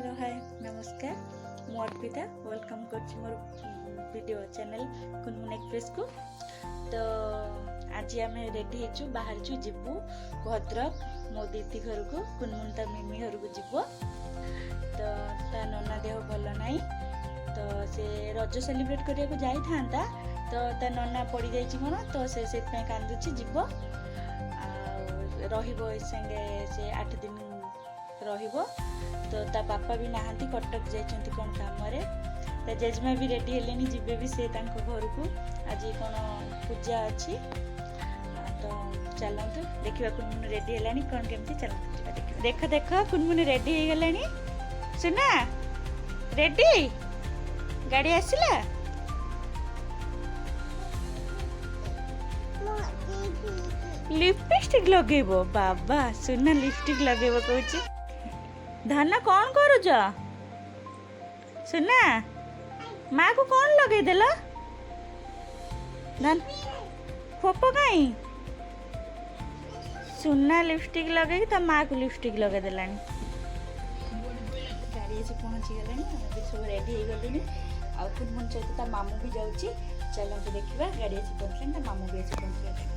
Hello hi नमस्कार मु Arpita welcome कर मोर वीडियो चैनल कुनमुन एक्सप्रेस को। तो आज आम रेडी हो बाहर जीवु भद्रक मो दीदी घर को कुनमुन ता मिमी घर को जीव। तो ता नना देह भल नाई तो से रज सेलिब्रेट करने को जाई था तो ता नना पड़ जाइए कौन तो से कांदुची जीव रहिबो संगे से 8 दिन रहिबो। तो ता पापा भी नहांती कटक जाइछंती कोन काम रे ता जेजमा भी रेडी हेलेनी जीवे भी से तांको घर को आज कोन पूजा अछि। तो चलंतु देखिबा कुनमुन रेडी हेलानी कोन केमती चलंतु देखा देखा कुनमुन रेडी हे गेलानी सुना रेडी गाड़ी आसिला लिपस्टिक लगेबो बाबा सुना लिपस्टिक लगेबो कहूची धाना कौन करुच सुना माँ को कौन लगे देला धान खोप कहीं सुना लिपस्टिक लगे तो माँ को लिपस्टिक लगे देलानी गाड़ी से पहुंची गलानी अभी सब रेडी हो गलेनी आ कुनमुन सहित ता मामू भी जाउची। चलंतु देखिबा गाड़ी से पहुंचले ता मामू भी से पहुंचले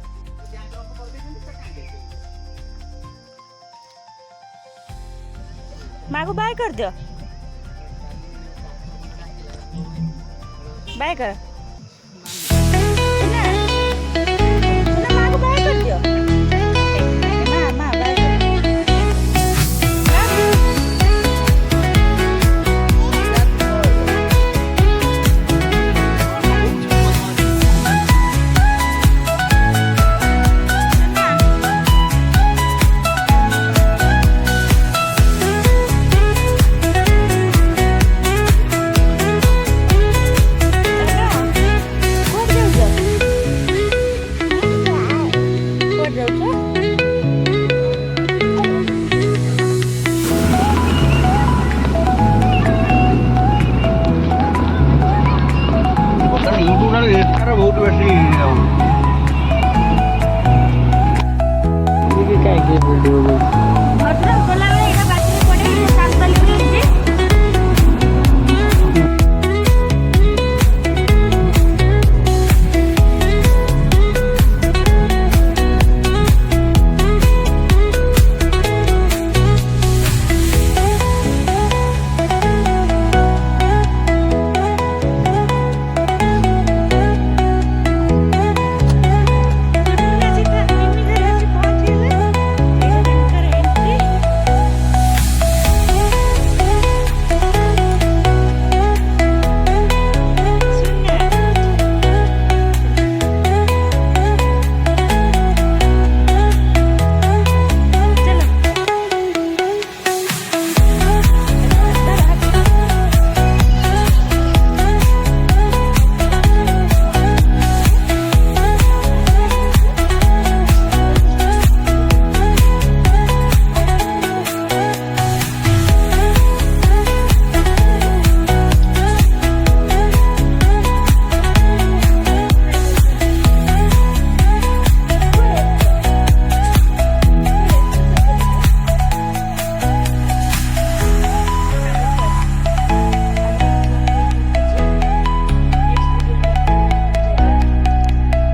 माँ को बाय कर दो बाय कर सुना माँ को बाय कर दो।